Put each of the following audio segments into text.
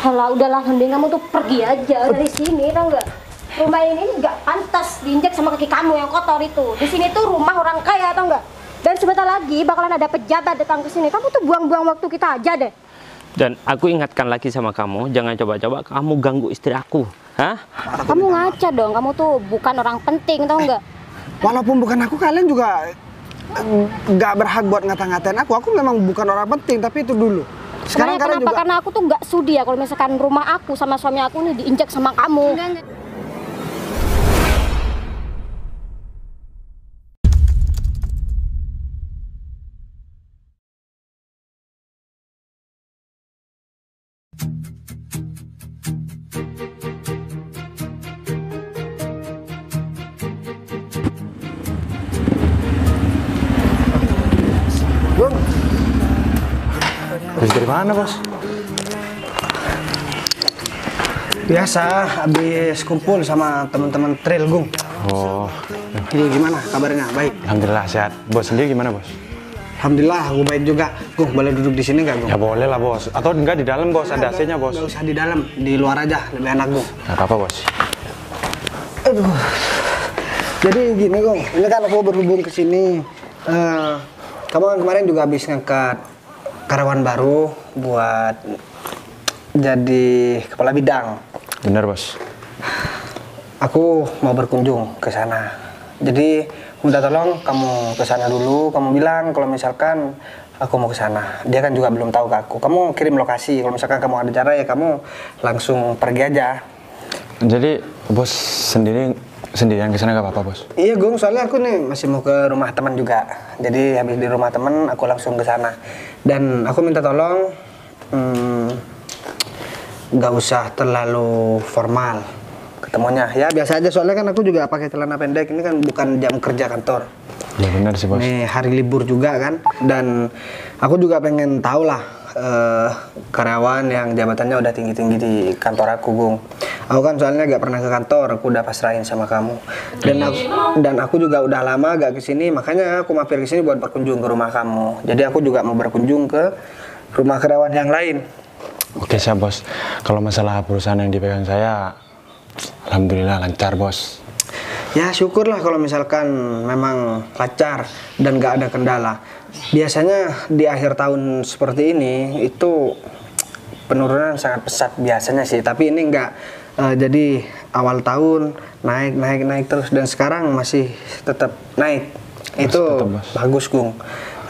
Halah, udahlah, mending kamu tuh pergi aja dari sini, tau nggak? Rumah ini nggak pantas diinjak sama kaki kamu yang kotor itu. Di sini tuh rumah orang kaya, tau nggak? Dan sebentar lagi bakalan ada pejabat datang ke sini. Kamu tuh buang-buang waktu kita aja deh. Dan aku ingatkan lagi sama kamu, jangan coba-coba kamu ganggu istri aku. Hah? Kamu ngaca dong, kamu tuh bukan orang penting, tau nggak? Walaupun bukan aku, kalian juga nggak berhak buat ngata-ngatain aku. Aku memang bukan orang penting, tapi itu dulu. Sekarang kalian kenapa? juga... Karena aku tuh nggak sudi ya kalau misalkan rumah aku sama suami aku nih diinjak sama kamu. Enggak. Habis dari mana, Bos? Biasa, habis kumpul sama teman-teman trail, Gung. Oh. Ini gimana kabarnya? Baik. Alhamdulillah sehat. Bos sendiri gimana, Bos? Alhamdulillah, aku baik juga. Gung, boleh duduk di sini nggak, Gung? Ya boleh lah, Bos. Atau enggak di dalam, Bos? Ada AC-nya, Bos. Nggak usah di dalam, di luar aja, lebih enak, Gung. Nggak apa-apa, Bos. Aduh. Jadi gini, Gung. Ini kan aku berhubung ke sini. Kamu kan kemarin juga habis ngangkat karyawan baru buat jadi kepala bidang. Bener, Bos. Aku mau berkunjung ke sana. Jadi minta tolong kamu ke sana dulu. Kamu bilang kalau misalkan aku mau ke sana. Dia kan juga belum tahu ke aku. Kamu kirim lokasi. Kalau misalkan kamu ada cara ya kamu langsung pergi aja. Jadi Bos sendirian ke sana nggak apa-apa, Bos? Iya, Gung. Soalnya aku nih masih mau ke rumah teman juga. Jadi habis di rumah teman aku langsung ke sana. Dan aku minta tolong nggak usah terlalu formal ketemunya. Ya biasa aja, soalnya kan aku juga pakai celana pendek. Ini kan bukan jam kerja kantor. Ya benar sih, Bos. Ini hari libur juga kan. Dan aku juga pengen tahu lah karyawan yang jabatannya udah tinggi-tinggi di kantor aku, Gung. Aku kan soalnya gak pernah ke kantor, aku udah pasrahin sama kamu. Dan aku juga udah lama gak kesini, makanya aku mampir kesini buat berkunjung ke rumah kamu. Jadi aku juga mau berkunjung ke rumah karyawan yang lain. Oke, siap, Bos. Kalau masalah perusahaan yang dipegang saya, alhamdulillah lancar, Bos. Ya syukurlah kalau misalkan memang lancar dan gak ada kendala. Biasanya di akhir tahun seperti ini itu penurunan sangat pesat biasanya sih, tapi ini enggak. Jadi awal tahun naik terus dan sekarang masih tetap naik. Itu bagus, Gung.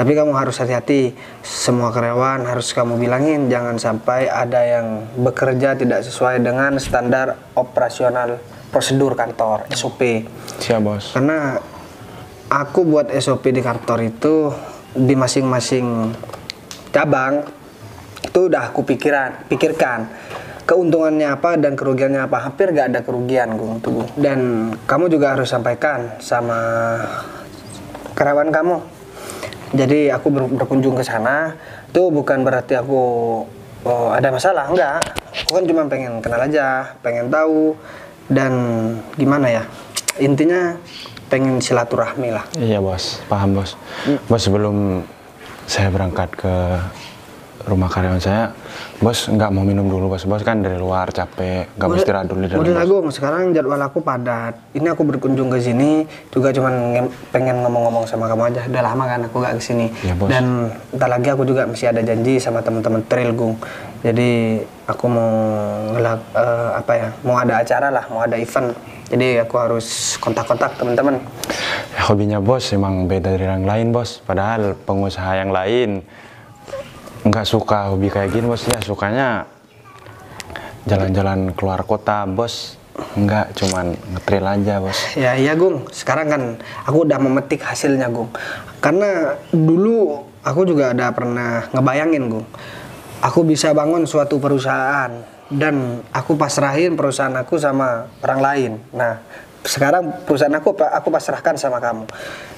Tapi kamu harus hati-hati. Semua karyawan harus kamu bilangin jangan sampai ada yang bekerja tidak sesuai dengan standar operasional prosedur kantor, SOP. Siap, Bos. Karena aku buat SOP di kantor itu di masing-masing cabang itu udah aku pikirkan keuntungannya apa dan kerugiannya apa. Hampir gak ada kerugian, Gung. Dan kamu juga harus sampaikan sama karyawan kamu. Jadi aku berkunjung ke sana itu bukan berarti aku ada masalah, enggak. Aku kan cuma pengen kenal aja, pengen tahu dan gimana ya, intinya pengen silaturahmi lah. Iya, Bos, paham, Bos. Bos, sebelum saya berangkat ke rumah karyawan saya, Bos nggak mau minum dulu, Bos. Bos kan dari luar capek, nggak mau istirahat dulu di dalam. Udah, Gung. Sekarang jadwal aku padat. Ini aku berkunjung ke sini juga cuman pengen ngomong-ngomong sama kamu aja. Udah lama kan aku nggak kesini. Ya, Bos. Dan ntar lagi aku juga masih ada janji sama teman-teman trail, Gung. Jadi aku mau mau ada acara lah, mau ada event. Jadi aku harus kontak-kontak teman-teman. Ya, hobinya Bos emang beda dari yang lain, Bos. Padahal pengusaha yang lain nggak suka hobi kayak gini, Bos. Ya sukanya jalan-jalan keluar kota, Bos. Nggak cuman ngetrail aja, Bos. Ya iya, Gung. Sekarang kan aku udah memetik hasilnya, Gung. Karena dulu aku juga ada pernah ngebayangin, Gung. Aku bisa bangun suatu perusahaan dan aku pasrahin perusahaan aku sama orang lain. Nah, sekarang perusahaan aku pasrahkan sama kamu.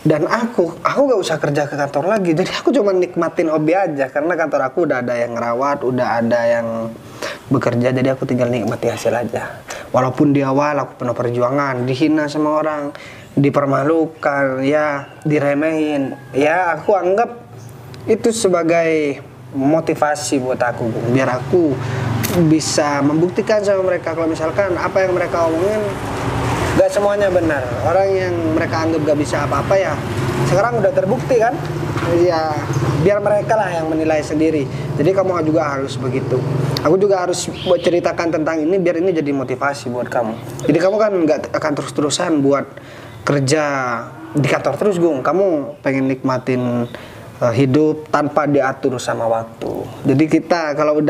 Dan aku gak usah kerja ke kantor lagi. Jadi aku cuma nikmatin hobi aja karena kantor aku udah ada yang ngerawat, udah ada yang bekerja. Jadi aku tinggal nikmati hasil aja. Walaupun di awal aku penuh perjuangan, dihina sama orang, dipermalukan, ya diremehin. Ya aku anggap itu sebagai motivasi buat aku, biar aku bisa membuktikan sama mereka kalau misalkan apa yang mereka omongin gak semuanya benar. Orang yang mereka anggap gak bisa apa-apa ya sekarang udah terbukti kan. Ya biar mereka lah yang menilai sendiri. Jadi kamu juga harus begitu. Aku juga harus buat ceritakan tentang ini biar ini jadi motivasi buat kamu. Jadi kamu kan nggak akan terus-terusan buat kerja di kantor terus, Gung. Kamu pengen nikmatin hidup tanpa diatur sama waktu. Jadi kita kalau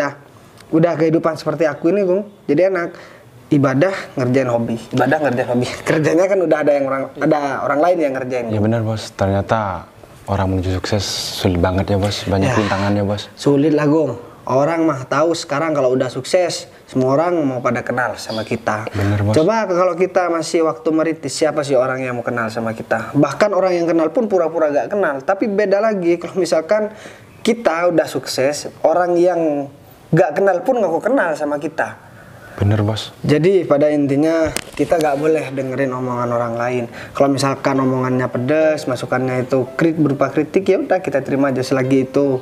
udah kehidupan seperti aku ini, Gung, jadi enak. Ibadah ngerjain hobi, ibadah ngerjain hobi. Kerjanya kan udah ada orang lain yang ngerjain. Ya benar bos, ternyata orang menuju sukses sulit banget ya bos, banyak rintangannya bos. Sulit lah, Gong. Orang mah tahu sekarang kalau udah sukses, semua orang mau pada kenal sama kita. Bener bos. Coba kalau kita masih waktu merintis, siapa sih orang yang mau kenal sama kita? Bahkan orang yang kenal pun pura-pura gak kenal. Tapi beda lagi kalau misalkan kita udah sukses, orang yang gak kenal pun ngaku kenal sama kita. Bener bos. Jadi pada intinya kita gak boleh dengerin omongan orang lain. Kalau misalkan omongannya pedas, masukannya itu berupa kritik, ya udah kita terima aja selagi itu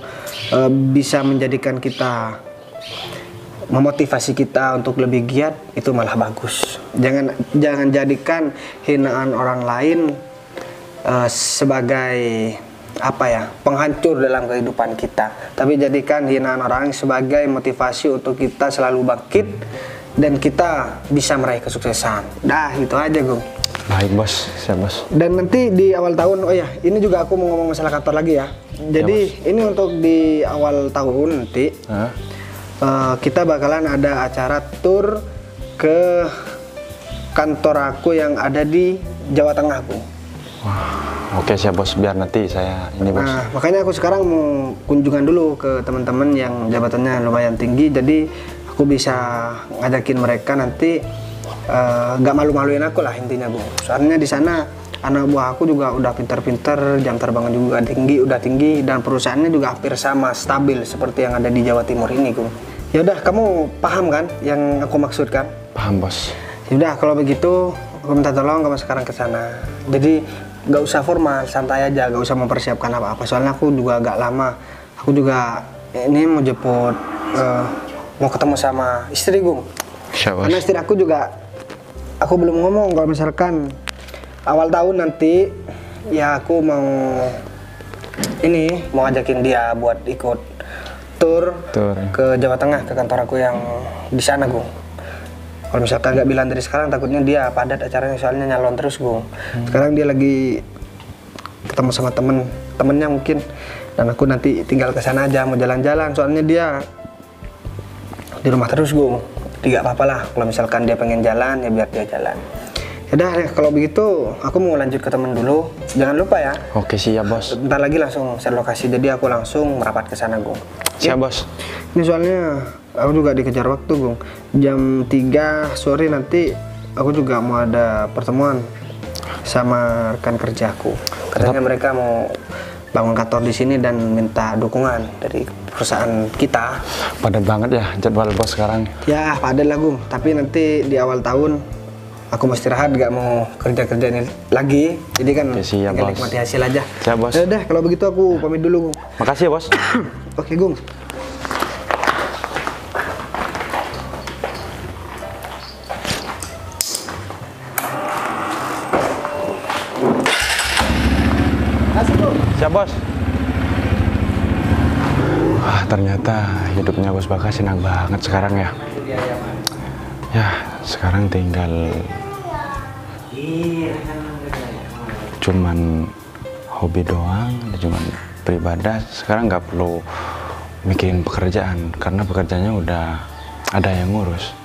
bisa menjadikan kita, memotivasi kita untuk lebih giat, itu malah bagus. Jangan jadikan hinaan orang lain sebagai penghancur dalam kehidupan kita. Tapi jadikan hinaan orang sebagai motivasi untuk kita selalu bangkit dan kita bisa meraih kesuksesan. Dah, itu aja, Gung. Baik bos, siap bos. Dan nanti di awal tahun, oh ya, ini juga aku mau ngomong masalah kantor lagi ya. Jadi ini untuk di awal tahun nanti kita bakalan ada acara tur ke kantor aku yang ada di Jawa Tengah, Gung. Wah, oke siap bos, biar nanti saya ini bos. Nah, makanya aku sekarang mau kunjungan dulu ke teman-teman yang jabatannya lumayan tinggi, jadi aku bisa ngajakin mereka nanti gak malu-maluin aku lah intinya, Bung. Soalnya di sana anak buah aku juga udah pinter-pinter, jam terbang juga udah tinggi dan perusahaannya juga hampir sama stabil seperti yang ada di Jawa Timur ini, Bung. Ya udah, kamu paham kan yang aku maksudkan? Paham bos. Ya udah, kalau begitu aku minta tolong kamu sekarang ke sana. Jadi gak usah formal, santai aja, gak usah mempersiapkan apa-apa. Soalnya aku juga agak lama. Aku juga ini mau jemput mau ketemu sama istri, Gung. Karena istri aku juga, aku belum ngomong kalau misalkan awal tahun nanti ya aku mau ngajakin dia buat ikut tur ke Jawa Tengah, ke kantor aku yang di sana, Gung. Kalau misalkan nggak bilang dari sekarang, takutnya dia padat acaranya, soalnya nyalon terus, Gung. Sekarang dia lagi ketemu sama temennya mungkin, dan aku nanti tinggal ke sana aja, mau jalan-jalan, soalnya dia di rumah terus, Gung. Tidak apa-apa lah kalau misalkan dia pengen jalan, ya biar dia jalan. Yaudah, kalau begitu aku mau lanjut ke temen dulu. Jangan lupa ya. Oke siap bos. Bentar lagi langsung share lokasi, jadi aku langsung merapat ke sana, Gung. Siap bos. Ini soalnya aku juga dikejar waktu, Gung. Jam 3 sore nanti aku juga mau ada pertemuan sama rekan kerjaku. Katanya mereka mau bangun kantor di sini dan minta dukungan dari perusahaan kita. Padat banget ya jadwal bos sekarang. Ya padat lah, Gung. Tapi nanti di awal tahun aku mau istirahat, gak mau kerja ini lagi. Jadi kan tinggal nikmati hasil aja. Siap bos. Udah, kalau begitu aku pamit dulu, Gung. Makasih ya bos. Oke, Gung. Siap bos. Wah, ternyata hidupnya bos Bagas senang banget sekarang ya. Ya, sekarang tinggal cuman hobi doang, cuman beribadah. Sekarang nggak perlu mikirin pekerjaan karena pekerjaannya udah ada yang ngurus.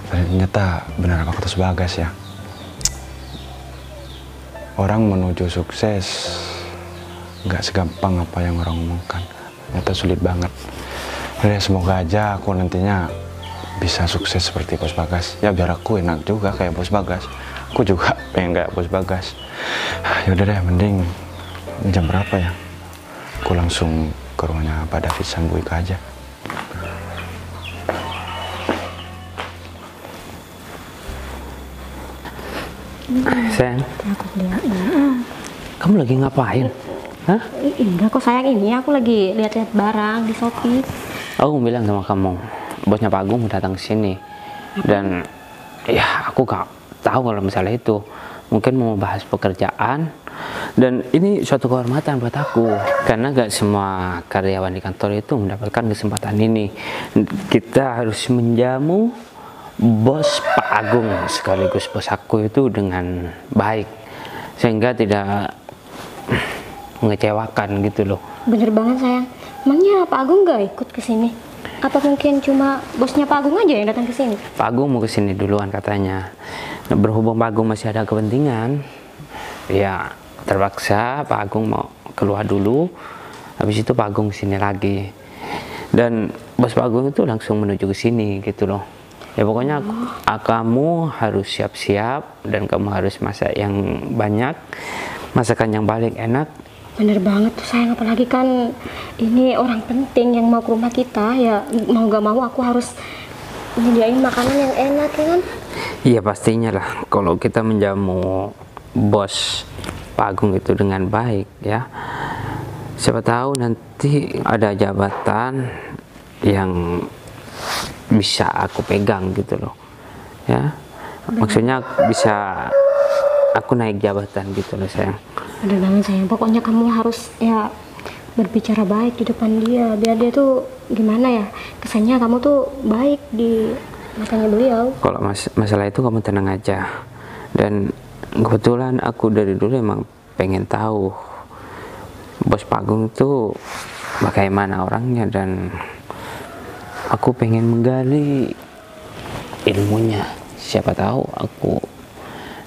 Ternyata benar apa kata Bagas ya. Orang menuju sukses nggak segampang apa yang orang omongkan. Ternyata sulit banget. Ya, semoga aja aku nantinya bisa sukses seperti Bos Bagas. Ya biar aku enak juga kayak Bos Bagas. Aku juga pengen kayak Bos Bagas. Ya udah deh, mending jam berapa ya? Aku langsung ke rumahnya Pak David Sambuika aja. Sayang, kamu lagi ngapain? Hah? Enggak kok sayang, ini aku lagi lihat-lihat barang di Shopee. Aku bilang sama kamu, bosnya Pak Agung datang ke sini. Dan ya aku gak tahu kalau misalnya itu mungkin mau bahas pekerjaan, dan ini suatu kehormatan buat aku karena gak semua karyawan di kantor itu mendapatkan kesempatan ini. Kita harus menjamu bos Pak Agung sekaligus bos aku itu dengan baik sehingga tidak mengecewakan gitu loh. Bener banget sayang. Emangnya Pak Agung gak ikut ke sini? Apa mungkin cuma bosnya Pak Agung aja yang datang ke sini? Pak Agung mau ke sini duluan katanya. Nah, berhubung Pak Agung masih ada kepentingan, ya terpaksa Pak Agung mau keluar dulu. Habis itu Pak Agung sini lagi. Dan bos Pak Agung itu langsung menuju ke sini gitu loh. Ya pokoknya kamu harus siap-siap dan kamu harus masak yang banyak, masakan yang paling enak. Bener banget tuh sayang, apalagi kan ini orang penting yang mau ke rumah kita, ya mau gak mau aku harus nyediain makanan yang enak ya kan? Iya pastinya lah, kalau kita menjamu bos Pak Agung itu dengan baik ya, siapa tahu nanti ada jabatan yang bisa aku pegang gitu loh ya, maksudnya bisa aku naik jabatan gitu loh sayang. Bener banget sayang, pokoknya kamu harus ya berbicara baik di depan dia, biar dia tuh gimana ya, kesannya kamu tuh baik di matanya beliau. Kalau masalah itu kamu tenang aja, dan kebetulan aku dari dulu emang pengen tahu bos Pak Agung itu bagaimana orangnya, dan aku pengen menggali ilmunya. Siapa tahu aku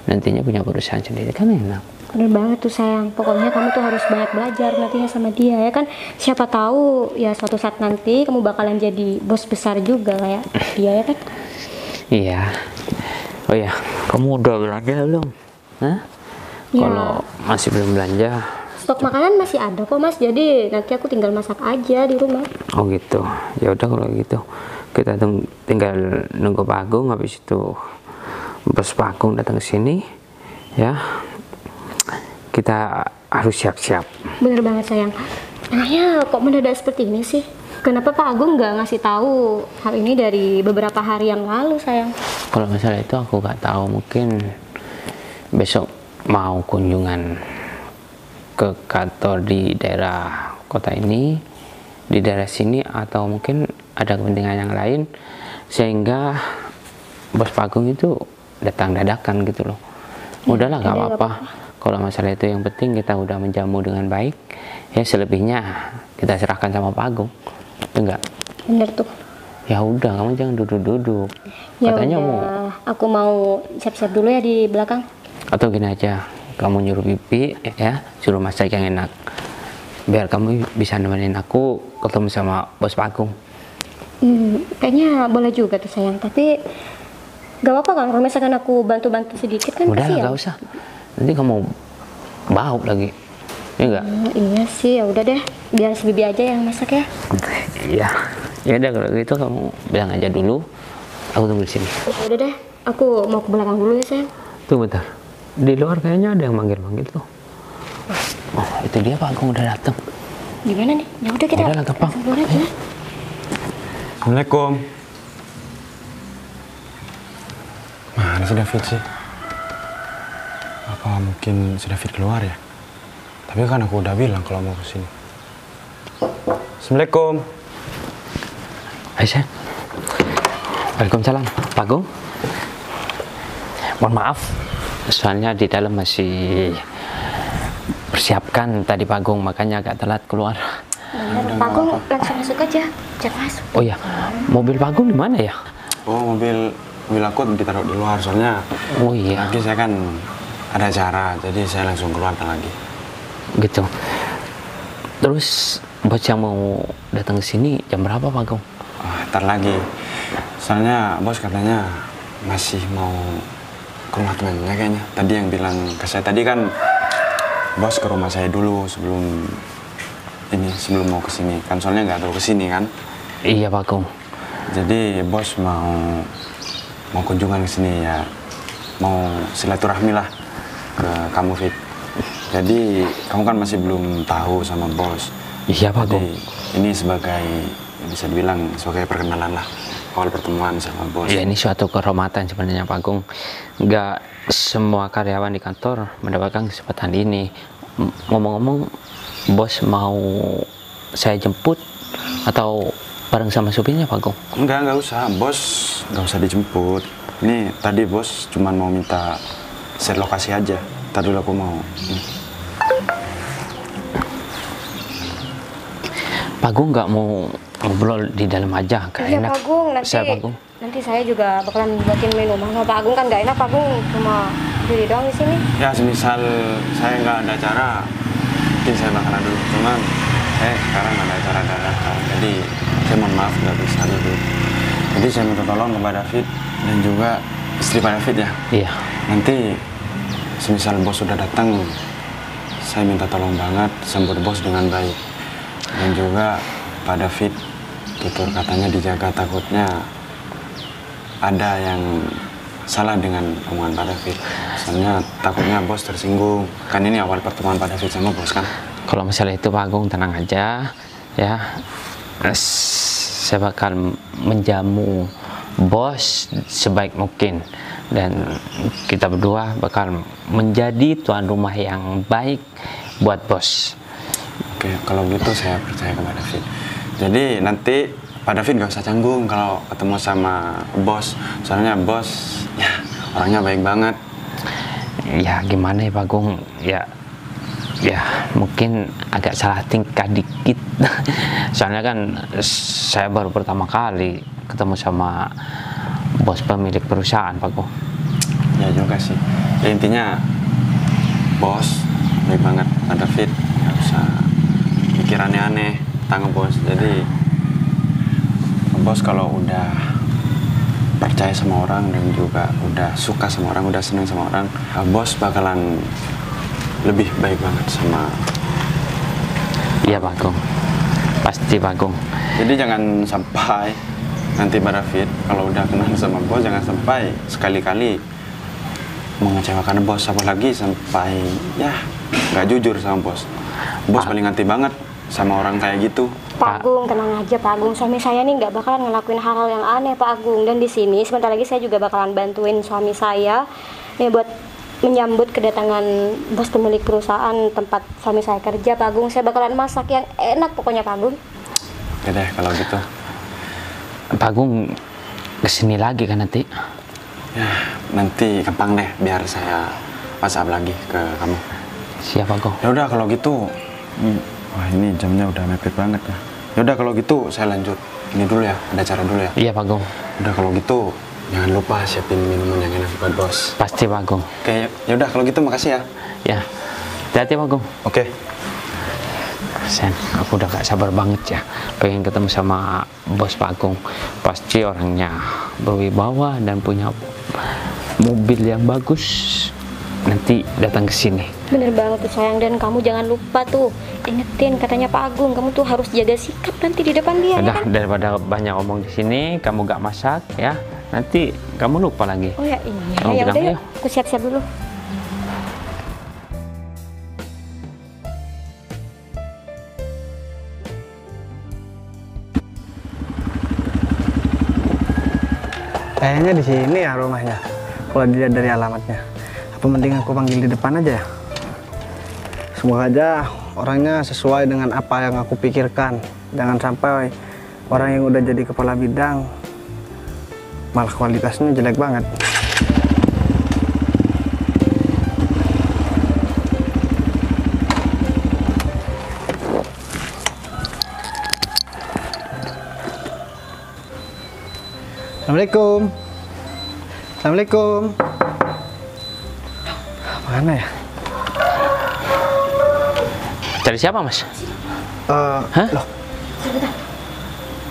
nantinya punya perusahaan sendiri kan enak. Bener banget tuh sayang, pokoknya kamu tuh harus banyak belajar nantinya sama dia ya kan, siapa tahu ya suatu saat nanti kamu bakalan jadi bos besar juga kayak dia ya kan. Iya. Oh ya, kamu udah belanja belum? Hah? Ya. Kalau masih belum belanja, Stok makanan masih ada kok mas, jadi nanti aku tinggal masak aja di rumah. oh gitu. Ya udah kalau gitu kita tinggal nunggu Pak Agung, habis itu bos Pak Agung datang ke sini ya. Kita harus siap-siap. Bener banget sayang. Anaknya kok mendadak seperti ini sih? Kenapa Pak Agung nggak ngasih tahu hal ini dari beberapa hari yang lalu sayang? Kalau masalah itu aku nggak tahu, mungkin besok mau kunjungan ke kantor di daerah kota ini, di daerah sini, atau mungkin ada kepentingan yang lain sehingga bos Pak Agung itu datang dadakan gitu loh. Udahlah nggak apa-apa. Kalau masalah itu yang penting kita udah menjamu dengan baik. Ya selebihnya kita serahkan sama Pak Agung. Enggak? Bener tuh. Ya udah, kamu jangan duduk-duduk. Ya Katanya udah, mau, aku mau siap-siap dulu ya di belakang. atau gini aja, kamu nyuruh Pipi ya, suruh masak yang enak. Biar kamu bisa nemenin aku ketemu sama bos Pak Agung. Kayaknya boleh juga tuh sayang, tapi gak apa-apa kan kalau misalkan aku bantu-bantu sedikit kan Udah lah, kasihan. gak usah. Nanti kamu bau lagi. Ya enggak? Iya sih, ya udah deh, biar si Bibi aja yang masak ya. Iya. Ya udah kalau gitu kamu bilang aja dulu. Aku tunggu di sini. Ya udah deh, aku mau ke belakang dulu ya sayang. Tunggu bentar. Di luar kayaknya ada yang manggil-manggil tuh. Oh, itu dia Pak Agung udah datang. Gimana nih? Ya udah kita Udah lah, gampang. langsung keluar aja. Assalamualaikum. Mana si David sih? Apa mungkin si David keluar ya? Tapi kan aku udah bilang kalau mau kesini. Assalamualaikum. Aisyah. Waalaikumsalam. Pak Agung. Mohon maaf. Soalnya di dalam masih persiapkan tadi Pak Agung, makanya agak telat keluar. Bener, Pak Agung langsung masuk aja, jangan masuk. Oh iya, mobil Pak Agung di mana ya? Oh, mobil aku ditaruh di luar soalnya. Oh iya, Tadi saya kan ada acara, jadi saya langsung keluarkan lagi. gitu. Terus bos yang mau datang ke sini jam berapa Pak Agung? Ntar lagi. Soalnya bos katanya masih mau ke rumah temannya kayaknya. Tadi yang bilang ke saya tadi kan bos ke rumah saya dulu sebelum mau ke sini kan, soalnya nggak tahu ke sini kan. Iya Pak Agung. Jadi bos mau kunjungan ke sini ya, mau silaturahmi lah ke kamu Fit. Jadi kamu kan masih belum tahu sama bos. Iya Pak Agung. Jadi ini sebagai, bisa dibilang sebagai perkenalan lah. awal pertemuan sama bos. Ya ini suatu kehormatan sebenarnya Pak Agung. Nggak semua karyawan di kantor mendapatkan kesempatan ini. Ngomong-ngomong, bos mau saya jemput atau bareng sama supirnya Pak Agung? Enggak usah, bos nggak usah dijemput. Ini tadi bos cuma mau minta share lokasi aja. Tadi dulu aku mau. Pak Agung nggak mau ngobrol di dalam aja, nggak Iya enak. Pak Agung, nanti saya juga bakalan buatin minuman sama Pak Agung, kan nggak enak Pak Agung cuma diri doang di sini. Ya semisal saya nggak ada acara, mungkin saya bakalan dulu. Cuman sekarang nggak ada acara dadakan, jadi saya mohon maaf nggak bisa dulu. Jadi saya minta tolong kepada David dan juga istri Pak David ya. Iya. Nanti semisal bos sudah datang, saya minta tolong banget sambut bos dengan baik. Dan juga Pak David, tutur katanya dijaga, takutnya ada yang salah dengan omongan Pak David. Soalnya takutnya bos tersinggung. Kan ini awal pertemuan Pak David sama bos kan. Kalau masalah itu Pak Agung tenang aja ya. Saya bakal menjamu bos sebaik mungkin dan kita berdua bakal menjadi tuan rumah yang baik buat bos. Oke, kalau gitu saya percaya kepada David. Jadi nanti Pak David gak usah canggung kalau ketemu sama bos. Soalnya bos ya orangnya baik banget. Ya gimana ya Pak Agung, ya mungkin agak salah tingkah dikit. Soalnya kan saya baru pertama kali ketemu sama bos pemilik perusahaan Pak Agung. Ya juga sih. Ya intinya bos baik banget Pak David, nggak usah mikir aneh-aneh tentang bos. Jadi bos kalau udah percaya sama orang dan juga udah suka sama orang, udah seneng sama orang, bos bakalan lebih baik banget sama. Iya Pak Agung, pasti Pak Agung. Jadi jangan sampai nanti Pak David kalau udah kenal sama bos, jangan sampai sekali-kali mengecewakan bos, apalagi sampai ya nggak jujur sama bos. Bos paling anti banget sama orang kayak gitu. Pak Agung, tenang aja Pak Agung. Suami saya nih nggak bakalan ngelakuin hal-hal yang aneh Pak Agung. Dan di sini sebentar lagi saya juga bakalan bantuin suami saya nih buat menyambut kedatangan bos pemilik perusahaan tempat suami saya kerja Pak Agung. Saya bakalan masak yang enak pokoknya Pak Agung. Ya deh kalau gitu. Pak Agung kesini lagi kan nanti? Ya nanti gampang deh, biar saya WhatsApp lagi ke kamu. Siap Pak Agung. Ya udah kalau gitu. Wah ini jamnya udah mepet banget ya. Ya udah kalau gitu saya lanjut ini dulu ya, ada acara dulu ya. Iya Pak Agung. Udah kalau gitu jangan lupa siapin minuman yang enak buat bos. Pasti Pak Agung. Oke, ya udah kalau gitu makasih ya. Ya, hati-hati Pak Agung. Oke. Sen, aku udah gak sabar banget ya pengen ketemu sama bos Pak Agung. Pasti orangnya berwibawa dan punya mobil yang bagus. Nanti datang ke sini. Bener banget tuh sayang, dan kamu jangan lupa tuh ingetin katanya Pak Agung, kamu tuh harus jaga sikap nanti di depan dia. Udah, ya kan? daripada banyak omong di sini, kamu gak masak ya. Nanti kamu lupa lagi. Oh ya iya, Kamu ya bilang, udah ayo. yuk, aku siap-siap dulu. Kayaknya di sini ya rumahnya. Kalau dilihat dari alamatnya. Apa mending aku panggil di depan aja ya? Semoga aja orangnya sesuai dengan apa yang aku pikirkan. Jangan sampai orang yang udah jadi kepala bidang malah kualitasnya jelek banget. Assalamualaikum. Assalamualaikum. Mana ya? Cari siapa Mas? Hah? Loh.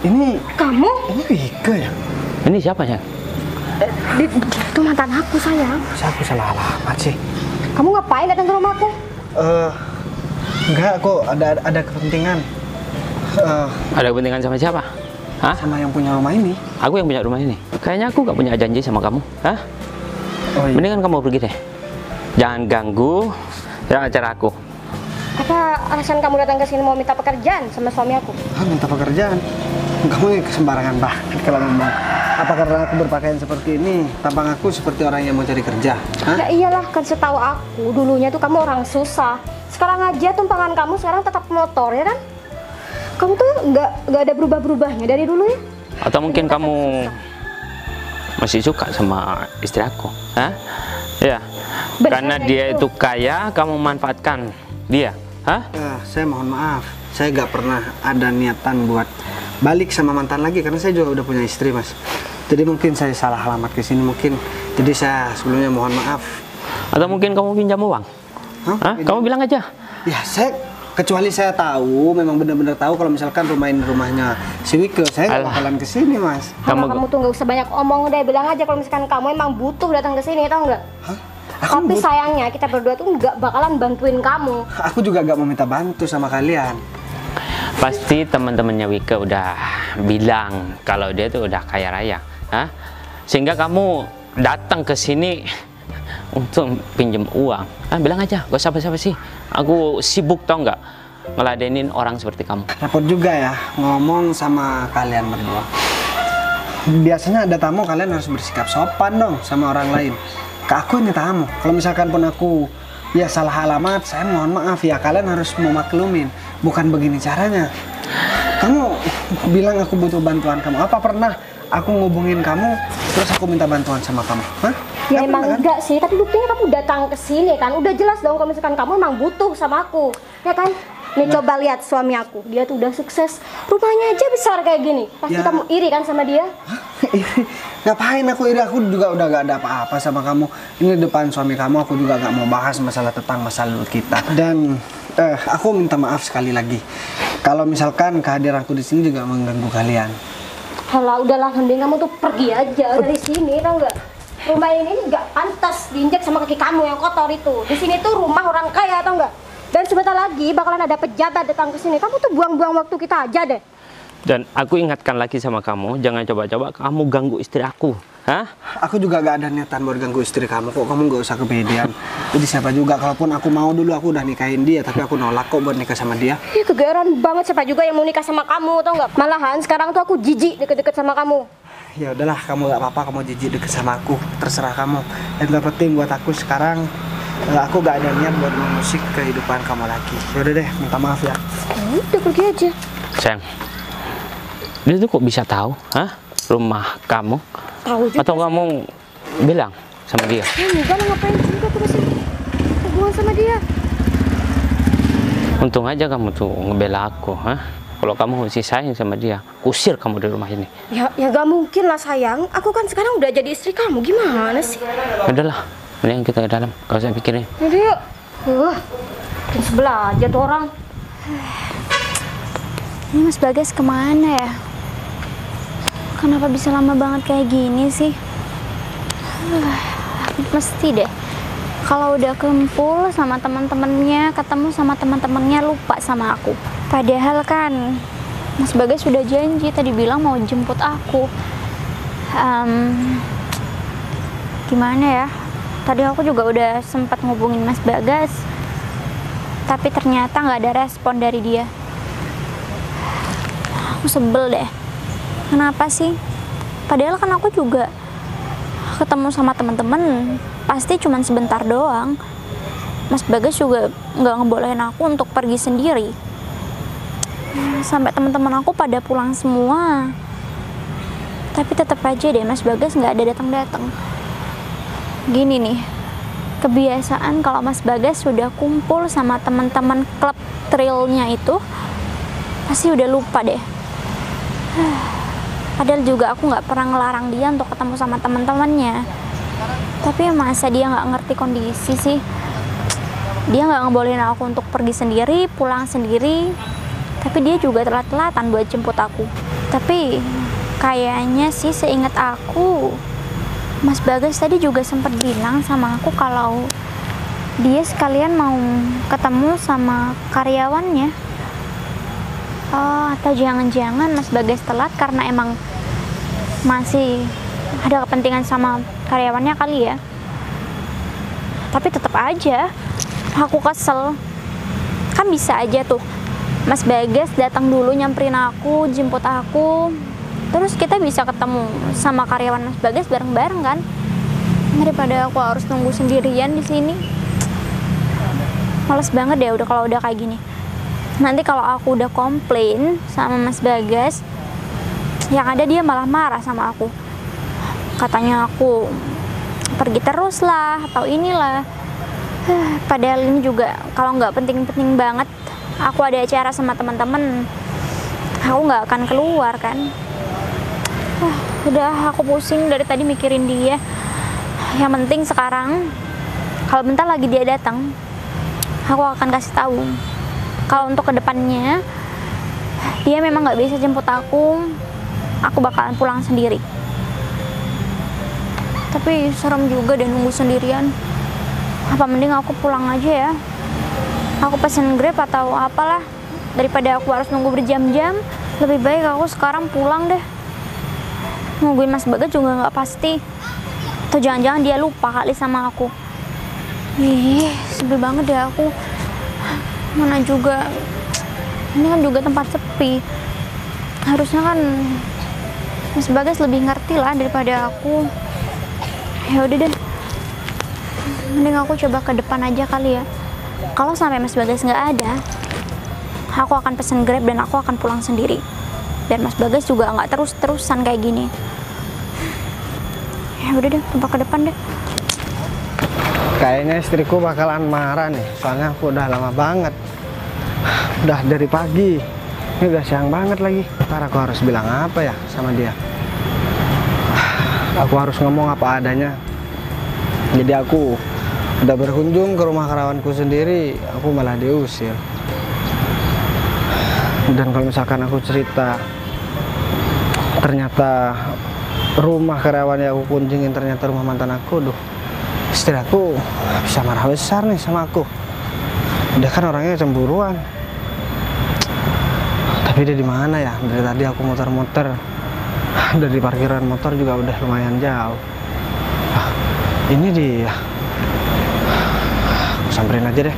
Ini Kamu? Rika ya? Ini siapa ya? Itu mantan aku sayang. Masa aku salah alamat sih? Kamu ngapain datang ke rumahku? Enggak, kok ada kepentingan. Ada kepentingan sama siapa? Hah? Sama yang punya rumah ini. Aku yang punya rumah ini. Kayaknya aku gak punya janji sama kamu. Hah? Oh iya. Mendingan kamu pergi deh. Jangan ganggu acara aku. Apa alasan kamu datang ke sini mau minta pekerjaan sama suami aku? Minta pekerjaan. Kamu ini kesembarangan banget kalau ngomong. Apa karena aku berpakaian seperti ini, tampang aku seperti orang yang mau cari kerja? Hah? Ya iyalah, kan setahu aku dulunya tuh kamu orang susah. Sekarang aja tumpangan kamu sekarang tetap motor ya kan? Kamu tuh nggak ada berubah-berubahnya dari dulu ya? Atau mungkin kamu masih suka sama istri aku, hah? Ya, Benar karena kayak dia gitu. itu kaya, kamu manfaatkan dia, hah? Saya mohon maaf, saya nggak pernah ada niatan buat balik sama mantan lagi karena saya juga udah punya istri, Mas. Jadi mungkin saya salah alamat ke sini mungkin. Jadi saya sebelumnya mohon maaf. Atau mungkin kamu pinjam uang, Hah? hah? Kamu bilang aja. Ya, kecuali saya tahu, memang benar-benar tahu kalau misalkan rumahnya si Wike, saya nggak Alah. bakalan ke sini, Mas. Kamu tuh nggak usah banyak omong deh, bilang aja kalau misalkan kamu emang butuh datang ke sini, tau nggak? Hah? Tapi sayangnya kita berdua tuh nggak bakalan bantuin kamu. Aku juga nggak mau minta bantu sama kalian. Pasti teman-temannya Wike udah bilang kalau dia tuh udah kaya raya, hah? Sehingga kamu datang ke sini untuk pinjam uang. Bilang aja, gak usah basa-basi. Aku sibuk tau nggak ngeladenin orang seperti kamu. Repot juga ya ngomong sama kalian berdua. Biasanya ada tamu kalian harus bersikap sopan dong sama orang lain. Ke aku ini tamu. Kalau misalkan pun aku ya salah alamat, saya mohon maaf ya, kalian harus memaklumin. Bukan begini caranya. Kamu bilang aku butuh bantuan kamu. Apa pernah aku ngubungin kamu terus aku minta bantuan sama kamu? Hah? Ya Nggak emang pernah, kan? enggak sih, tapi buktinya kamu datang ke sini kan. Udah jelas dong kalau misalkan kamu emang butuh sama aku. Ya kan? Nih coba lihat suami aku. Dia tuh udah sukses. Rumahnya aja besar kayak gini. Pasti Ya. kamu iri kan sama dia? Iri? Ngapain aku iri? Aku juga udah gak ada apa-apa sama kamu. Ini depan suami kamu, aku juga gak mau bahas masalah tentang masa lalu kita. Dan aku minta maaf sekali lagi kalau misalkan kehadiranku di sini juga mengganggu kalian. Halah, udahlah, mending kamu tuh pergi aja dari sini, tau nggak? Rumah ini nggak pantas diinjak sama kaki kamu yang kotor itu. Di sini tuh rumah orang kaya, tau nggak? Dan sebentar lagi bakalan ada pejabat datang ke sini. Kamu tuh buang-buang waktu kita aja deh. Dan aku ingatkan lagi sama kamu, jangan coba-coba kamu ganggu istri aku, hah? Aku juga gak ada niatan buat ganggu istri kamu kok. Kamu gak usah kepedean. Jadi siapa juga, kalaupun aku mau dulu aku udah nikahin dia, tapi aku nolak kok buat nikah sama dia. Ih, kegeeran banget, siapa juga yang mau nikah sama kamu, tau nggak? Malahan sekarang tuh aku jijik deket-deket sama kamu. Ya udahlah, kamu gak apa-apa, kamu jijik deket sama aku, terserah kamu. Yang terpenting buat aku sekarang, aku gak ada niat buat mengusik kehidupan kamu lagi. Yaudah deh, minta maaf ya. Udah pergi aja. Sayang, dia tuh kok bisa tahu, hah? Rumah kamu? Tahu juga. Atau kamu bilang sama dia? Ya enggak lah, ngapain juga terusin hubungan sama dia. Untung aja kamu tuh ngebela aku, hah? Kalau kamu masih sayang sama dia, kusir kamu dari rumah ini. Ya gak mungkin lah sayang. Aku kan sekarang udah jadi istri kamu. Gimana sih? Udahlah, mending kita ke dalam, gak usah pikirin. Yaudah yuk. Jam 11 aja tuh orang. Ini Mas Bagas kemana ya? Kenapa bisa lama banget kayak gini sih? Mesti deh. Kalau udah kumpul sama teman-temannya, ketemu sama teman-temannya, lupa sama aku. Padahal kan Mas Bagas sudah janji tadi bilang mau jemput aku. Gimana ya? Tadi aku juga udah sempat ngubungin Mas Bagas, tapi ternyata nggak ada respon dari dia. Aku sebel deh. Kenapa sih? Padahal kan aku juga ketemu sama teman-teman, pasti cuma sebentar doang. Mas Bagas juga nggak ngebolehin aku untuk pergi sendiri. Sampai teman-teman aku pada pulang semua. Tapi tetap aja deh Mas Bagas nggak ada datang-datang. Gini nih, kebiasaan kalau Mas Bagas sudah kumpul sama teman-teman klub trilnya itu, pasti udah lupa deh. Padahal juga aku nggak pernah ngelarang dia untuk ketemu sama teman-temannya. Tapi masa dia nggak ngerti kondisi sih? Dia nggak ngebolehin aku untuk pergi sendiri, pulang sendiri. Tapi dia juga telat-telatan buat jemput aku. Tapi kayaknya sih seingat aku, Mas Bagas tadi juga sempat bilang sama aku kalau dia sekalian mau ketemu sama karyawannya. Oh, atau jangan-jangan Mas Bagas telat karena emang masih ada kepentingan sama karyawannya kali ya. Tapi tetap aja aku kesel. Kan bisa aja tuh Mas Bagas datang dulu nyamperin aku, jemput aku, Terus kita bisa ketemu sama karyawan Mas Bagas bareng-bareng kan? Daripada aku harus nunggu sendirian di sini. Males banget deh kalau udah kayak gini. Nanti kalau aku udah komplain sama Mas Bagas, yang ada dia malah marah sama aku. Katanya aku pergi terus lah atau inilah. Padahal ini juga kalau nggak penting-penting banget, aku ada acara sama teman-teman, aku nggak akan keluar kan. Udah, aku pusing dari tadi mikirin dia. Yang penting sekarang, kalau bentar lagi dia datang, aku akan kasih tahu kalau untuk kedepannya dia memang nggak bisa jemput aku bakalan pulang sendiri. Tapi serem juga deh nunggu sendirian. Apa mending aku pulang aja ya? Aku pesen Grab atau apalah, daripada aku harus nunggu berjam-jam. Lebih baik aku sekarang pulang deh. Nungguin Mas Bagas juga nggak pasti. Atau jangan-jangan dia lupa kali sama aku. Ih, sebel banget deh aku. Mana juga, ini kan juga tempat sepi. Harusnya kan Mas Bagas lebih ngerti lah daripada aku. Ya udah deh, mending aku coba ke depan aja kali ya. Kalau sampai Mas Bagas nggak ada, aku akan pesen Grab dan aku akan pulang sendiri. Biar Mas Bagas juga nggak terus-terusan kayak gini. Ya udah deh, coba ke depan deh. Kayaknya istriku bakalan marah nih, soalnya aku udah lama banget. Udah dari pagi, ini udah siang banget lagi. Ntar aku harus bilang apa ya sama dia? Aku harus ngomong apa adanya. Jadi aku udah berkunjung ke rumah karyawanku sendiri, aku malah diusir. Dan kalau misalkan aku cerita, ternyata rumah karyawan yang aku kunjungin ternyata rumah mantan aku, istri aku bisa marah besar nih sama aku. Dia kan orangnya cemburuan. Tapi dia di mana ya? Dari tadi aku muter-muter. Dari parkiran motor juga udah lumayan jauh. Ini dia. Aku samperin aja deh.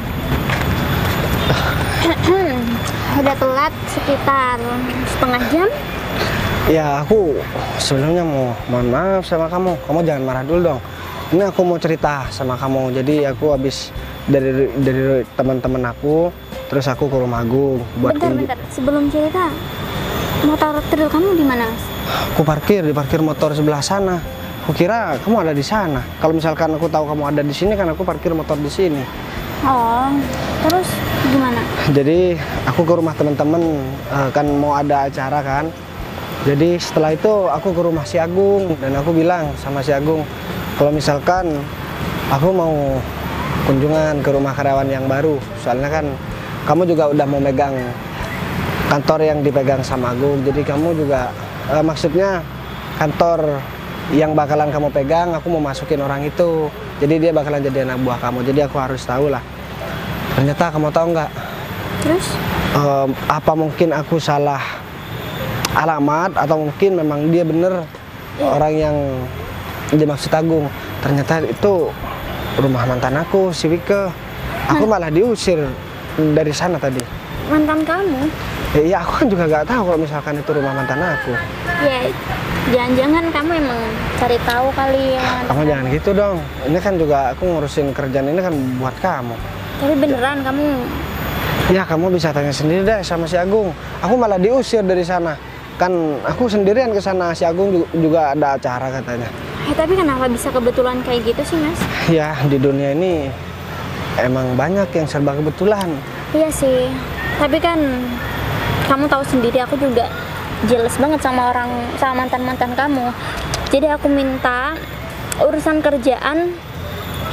Udah telat sekitar setengah jam. Ya, aku sebelumnya mohon maaf sama kamu. Kamu jangan marah dulu dong. Ini aku mau cerita sama kamu. Jadi aku habis dari teman-teman aku, terus aku ke rumah Agung buat Bentar. Sebelum cerita, motor trail kamu di mana, Mas? Aku parkir di parkir motor sebelah sana. Aku kira kamu ada di sana. Kalau misalkan aku tahu kamu ada di sini, kan aku parkir motor di sini. Oh, terus gimana? Jadi aku ke rumah teman-teman, kan mau ada acara kan. Jadi setelah itu aku ke rumah si Agung dan aku bilang sama si Agung, kalau misalkan aku mau kunjungan ke rumah karyawan yang baru, soalnya kan kamu juga udah mau megang kantor yang dipegang sama Agung. Jadi kamu juga maksudnya kantor yang bakalan kamu pegang, aku mau masukin orang itu. Jadi dia bakalan jadi anak buah kamu. Jadi aku harus tahu lah. Ternyata kamu tahu nggak? Terus? Apa mungkin aku salah alamat atau mungkin memang dia bener orang yang dimaksud Agung. Ternyata itu rumah mantan aku, si Wike. Aku malah diusir dari sana tadi. Mantan kamu? Iya, aku kan juga nggak tahu kalau misalkan itu rumah mantan aku. Ya, jangan-jangan kamu emang cari tahu kali ya. Kamu jangan gitu dong. Ini kan juga aku ngurusin kerjaan ini kan buat kamu. Tapi beneran kamu? Ya, kamu bisa tanya sendiri deh sama si Agung. Aku malah diusir dari sana. Kan aku sendirian ke sana, si Agung juga ada acara katanya. Tapi kenapa bisa kebetulan kayak gitu sih, Mas? Ya, di dunia ini emang banyak yang serba kebetulan. Iya sih. Tapi kan kamu tahu sendiri aku juga jealous banget sama mantan-mantan kamu. Jadi aku minta urusan kerjaan,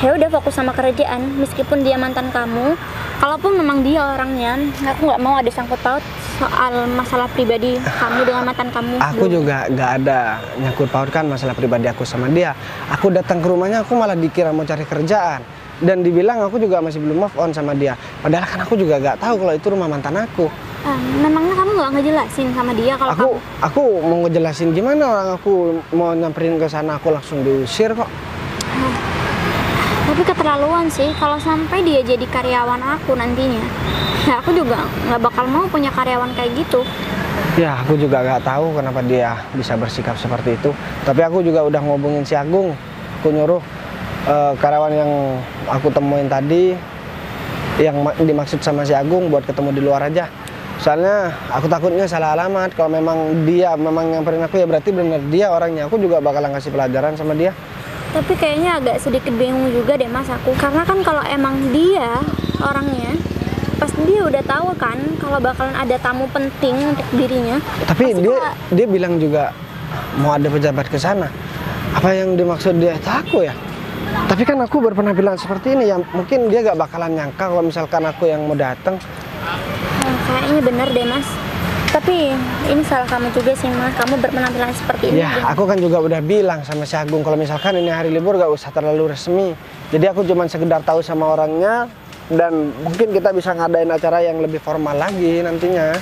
ya udah fokus sama kerjaan meskipun dia mantan kamu. Kalaupun memang dia orangnya, aku nggak mau ada sangkut paut soal masalah pribadi kamu dengan mantan kamu. Aku juga nggak ada nyangkut pautkan masalah pribadi aku sama dia. Aku datang ke rumahnya, aku malah dikira mau cari kerjaan dan dibilang aku juga masih belum move on sama dia. Padahal kan aku juga nggak tahu kalau itu rumah mantan aku. Memangnya kamu nggak ngejelasin sama dia kalau aku mau ngejelasin gimana, orang aku mau nyamperin ke sana aku langsung diusir kok. Tapi keterlaluan sih, kalau sampai dia jadi karyawan aku nantinya, ya aku juga nggak bakal mau punya karyawan kayak gitu. Ya, aku juga gak tahu kenapa dia bisa bersikap seperti itu. Tapi aku juga udah ngobongin si Agung. Aku nyuruh karyawan yang aku temuin tadi, yang dimaksud sama si Agung, buat ketemu di luar aja. Soalnya aku takutnya salah alamat. Kalau memang dia memang nyamperin aku, ya berarti bener dia orangnya. Aku juga bakalan kasih pelajaran sama dia. Tapi kayaknya agak sedikit bingung juga deh mas aku. Karena kan kalau emang dia orangnya, pasti dia udah tahu kan kalau bakalan ada tamu penting untuk dirinya. Tapi dia bilang juga mau ada pejabat ke sana. Apa yang dimaksud dia itu aku ya? Tapi kan aku baru pernah bilang seperti ini ya. Mungkin dia gak bakalan nyangka kalau misalkan aku yang mau datang. Kayaknya bener deh mas. Tapi ini salah kamu juga sih mas. Kamu berpenampilan seperti ini. Ya, aku kan juga udah bilang sama si Agung kalau misalkan ini hari libur gak usah terlalu resmi. Jadi aku cuma sekedar tahu sama orangnya, dan mungkin kita bisa ngadain acara yang lebih formal lagi nantinya.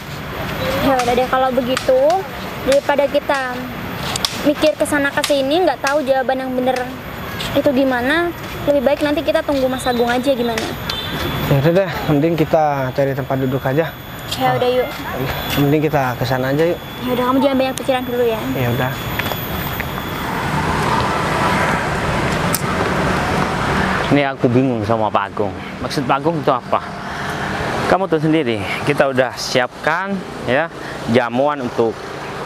Ya udah deh kalau begitu, daripada kita mikir kesana kesini nggak tahu jawaban yang bener itu gimana, lebih baik nanti kita tunggu Mas Agung aja gimana. Ya udah deh, mending kita cari tempat duduk aja. Ya udah yuk. Mending kita ke sana aja yuk. Ya udah, kamu jangan banyak pikiran dulu ya. Ya udah. Ini aku bingung sama Pak Agung. Maksud Pak Agung itu apa? Kamu tahu sendiri, kita udah siapkan ya jamuan untuk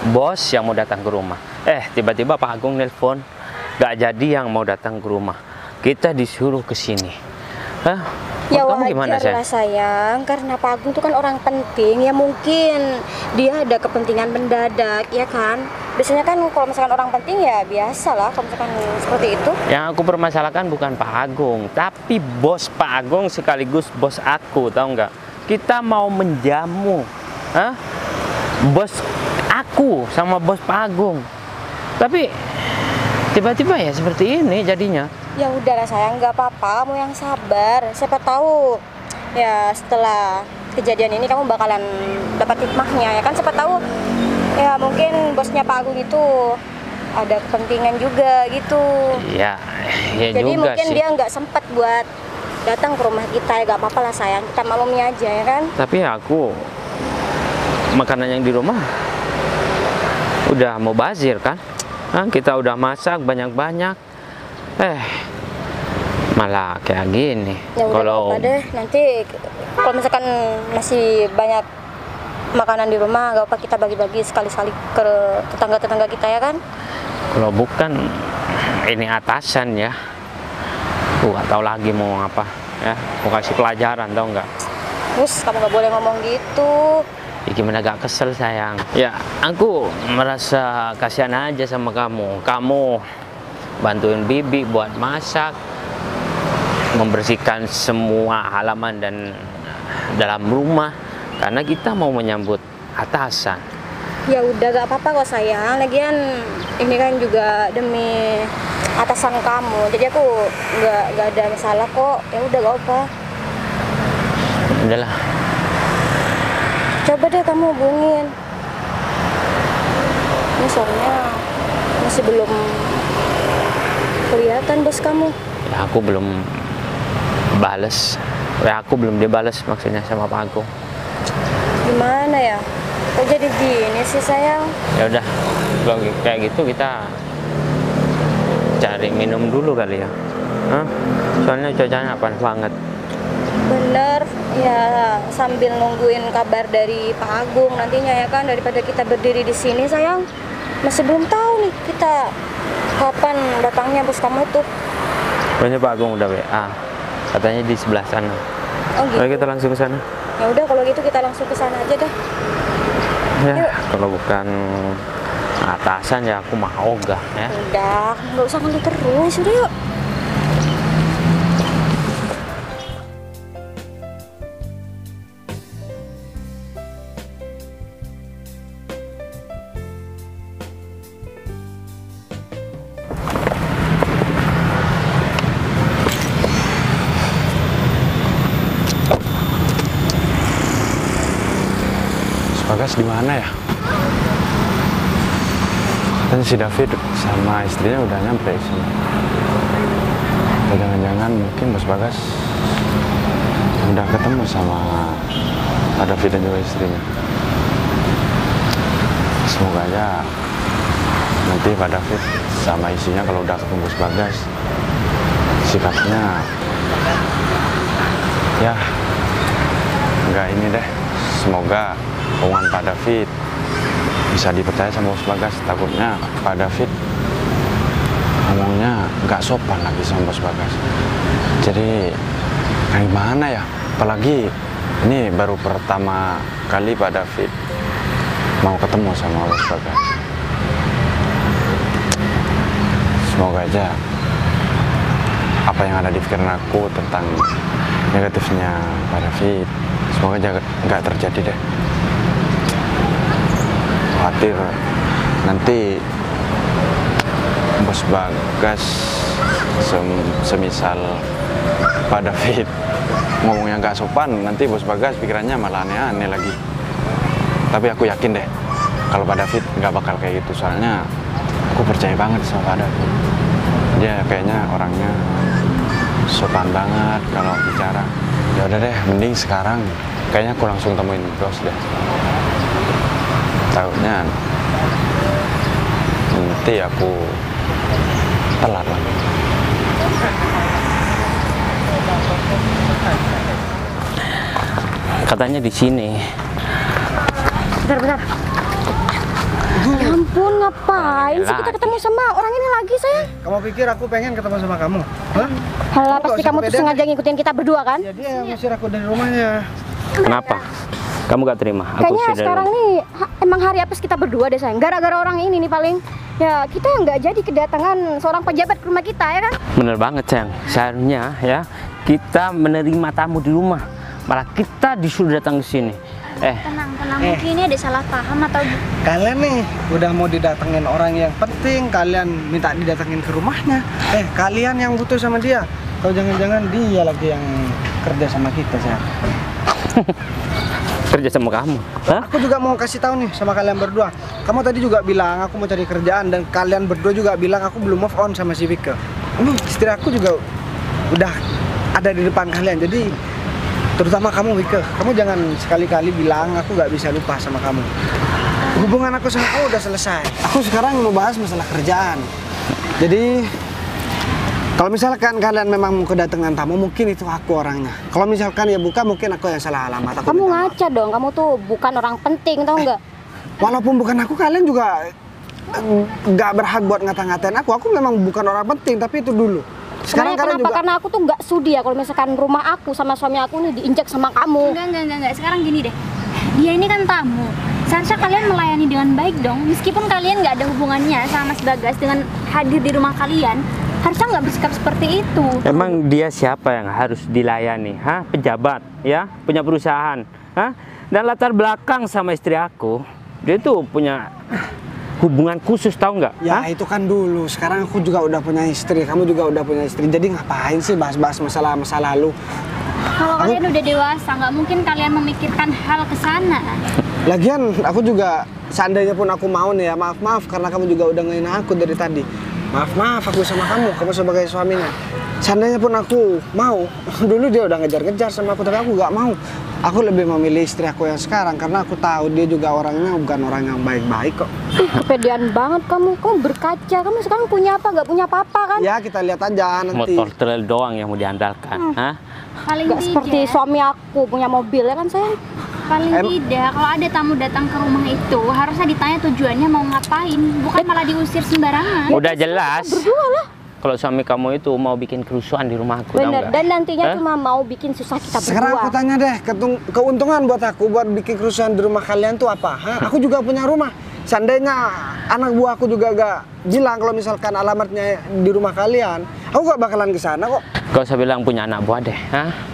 bos yang mau datang ke rumah. Tiba-tiba Pak Agung nelpon, gak jadi yang mau datang ke rumah. Kita disuruh ke sini. Ya kamu gimana, wajar lah sayang, karena Pak Agung itu kan orang penting, ya mungkin dia ada kepentingan mendadak, ya kan? Biasanya kan kalau misalkan orang penting ya biasa lah kalau misalkan seperti itu. Yang aku permasalahkan bukan Pak Agung, tapi bos Pak Agung sekaligus bos aku, tahu nggak? Kita mau menjamu, bos aku sama bos Pak Agung. Tapi tiba-tiba ya seperti ini jadinya. Ya udahlah sayang, nggak apa-apa, kamu yang sabar. Siapa tahu ya setelah kejadian ini kamu bakalan dapat hikmahnya, ya kan? Siapa tahu ya mungkin bosnya Pak Agung itu ada kepentingan juga gitu. Ya Jadi juga mungkin sih. dia nggak sempat buat datang ke rumah kita, ya nggak apa-apa lah sayang, kita maklumi aja ya kan. Tapi aku makanan yang di rumah udah mau bazir kan? Kita udah masak banyak-banyak, malah kayak gini. Ya udah apa deh, nanti kalau misalkan masih banyak makanan di rumah, gak apa kita bagi-bagi sekali-sekali ke tetangga-tetangga kita ya kan. Kalau bukan ini atasan ya, gak tahu lagi mau apa ya, mau kasih pelajaran tau nggak? Terus kamu gak boleh ngomong gitu. Ya, gimana gak kesel sayang? Ya aku merasa kasihan aja sama kamu. Kamu bantuin bibi buat masak, membersihkan semua halaman dan dalam rumah karena kita mau menyambut atasan. Ya udah gak apa-apa kok sayang. Lagian ini kan juga demi atasan kamu. Jadi aku nggak ada masalah kok. Ya udah gak apa. Udahlah. Coba deh kamu hubungin. Ini soalnya masih belum kelihatan bos kamu. Ya aku belum bales. Ya aku belum dibales maksudnya sama Pak Agung. Gimana ya? Kok jadi gini sih sayang? Ya udah, kalau kayak gitu kita cari minum dulu kali ya. Soalnya cuacanya panas banget. Bener, ya sambil nungguin kabar dari Pak Agung nantinya ya kan, daripada kita berdiri di sini sayang. Masih belum tahu nih kita kapan datangnya bos kamu itu. Pokoknya Pak Agung udah WA, katanya di sebelah sana. Oh gitu. Ayo kita langsung ke sana. Ya udah kalau gitu kita langsung ke sana aja deh. Ya, Yuk. kalau bukan atasan ya aku mau ogah ya. Udah, nggak usah ngeluh terus, udah yuk. Bagas di mana ya? Katanya si David sama istrinya udah nyampe sini. Atau jangan-jangan mungkin Bos Bagas udah ketemu sama Pak David dan juga istrinya. Semoga aja nanti Pak David sama isinya kalau udah ketemu Bos Bagas sikapnya ya enggak ini deh. Semoga hubungan Pak David bisa dipercaya sama Bos Bagas. Takutnya Pak David ngomongnya nggak sopan lagi sama Bos Bagas. Jadi gimana ya? Apalagi ini baru pertama kali Pak David mau ketemu sama Bos Bagas. Semoga aja apa yang ada di pikiran aku tentang negatifnya Pak David, semoga aja nggak terjadi deh. Khawatir nanti Bos Bagas semisal Pak David ngomongnya nggak sopan, nanti Bos Bagas pikirannya malah aneh-aneh lagi. Tapi aku yakin deh kalau Pak David nggak bakal kayak gitu, soalnya aku percaya banget sama Pak David. Dia kayaknya orangnya sopan banget kalau bicara. Ya udah deh, mending sekarang kayaknya aku langsung temuin bos deh. Takutnya nanti aku telat lagi. Katanya di sini. Bentar. Ya ampun, ngapain sih kita ketemu sama orang ini lagi, sayang? Kamu pikir aku pengen ketemu sama kamu? Hah? Halah, Kamu pasti gak kamu usah tuh pede sengaja ngikutin kita berdua kan? Ya dia yang ngusir aku dari rumahnya. Kenapa? Kamu gak terima? Aku Kayaknya sudah sekarang nih emang hari apes kita berdua deh, sayang. Gara-gara orang ini nih paling. Ya kita nggak jadi kedatangan seorang pejabat ke rumah kita, ya kan? bener banget sayang. Seharusnya ya kita menerima tamu di rumah, malah kita disuruh datang ke sini. Tenang, mungkin ini ada salah paham atau Kalian nih udah mau didatengin orang yang penting, kalian minta didatengin ke rumahnya. Kalian yang butuh sama dia. Kalau jangan-jangan dia lagi yang kerja sama kita, sayang. Kerja sama kamu? Hah? Aku juga mau kasih tahu nih sama kalian berdua. Kamu tadi juga bilang aku mau cari kerjaan, dan kalian berdua juga bilang aku belum move on sama si Vika. Ini istri aku juga udah ada di depan kalian. Jadi terutama kamu, Vika, kamu jangan sekali-kali bilang aku nggak bisa lupa sama kamu. Hubungan aku sama kamu udah selesai. Aku sekarang mau bahas masalah kerjaan. Jadi kalau misalkan kalian memang mau kedatangan tamu, mungkin itu aku orangnya. Kalau misalkan ya bukan, mungkin aku yang salah alamat. Aku Kamu minta maaf. ngaca dong, kamu tuh bukan orang penting, tau nggak? Walaupun bukan aku, kalian juga nggak berhak buat ngata-ngatain aku. Aku memang bukan orang penting, tapi itu dulu. Sekarang Sebenarnya kalian kenapa? juga. Karena aku tuh nggak sudi ya kalau misalkan rumah aku sama suami aku nih diinjak sama kamu. enggak. Sekarang gini deh. Dia ini kan tamu. Seharusnya kalian melayani dengan baik dong. Meskipun kalian nggak ada hubungannya sama Mas Bagas dengan hadir di rumah kalian, harusnya nggak bersikap seperti itu. Emang dia siapa yang harus dilayani? Hah? Pejabat, ya? Punya perusahaan, hah? Dan latar belakang sama istri aku, dia tuh punya hubungan khusus, tahu nggak? Ya Hah? itu kan dulu. Sekarang aku juga udah punya istri. Kamu juga udah punya istri. Jadi ngapain sih bahas-bahas masalah masa lalu? Kalau kalian udah dewasa, nggak mungkin kalian memikirkan hal ke sana. Lagian aku juga, seandainya pun aku mau nih ya, maaf karena kamu juga udah ngehina aku dari tadi. Maaf aku sama kamu sebagai suaminya. Seandainya pun aku mau, dulu dia udah ngejar-ngejar sama aku, tapi aku nggak mau. Aku lebih memilih istri aku yang sekarang karena aku tahu dia juga orangnya bukan orang yang baik-baik kok. Ih, kepedean banget kamu berkaca. Kamu sekarang punya apa? Nggak punya apa-apa kan? Ya kita lihat aja nanti. Motor trail doang yang mau diandalkan, hah? Paling Nggak seperti tidak, suami aku punya mobil ya kan, sayang? paling tidak. Kalau ada tamu datang ke rumah itu, harusnya ditanya tujuannya mau ngapain, bukan malah diusir sembarangan. Udah jelas. Berdua lah. Kalau suami kamu itu mau bikin kerusuhan di rumah aku, tahu Bener. nggak? Dan nantinya Hah? cuma mau bikin susah kita Sekarang aku berdua. tanya deh, keuntungan buat aku buat bikin kerusuhan di rumah kalian tuh apa? Hah? Aku juga punya rumah. Seandainya anak buah aku juga gak bilang kalau misalkan alamatnya di rumah kalian, aku gak bakalan ke sana kok. Gak usah bilang punya anak buah deh, hah?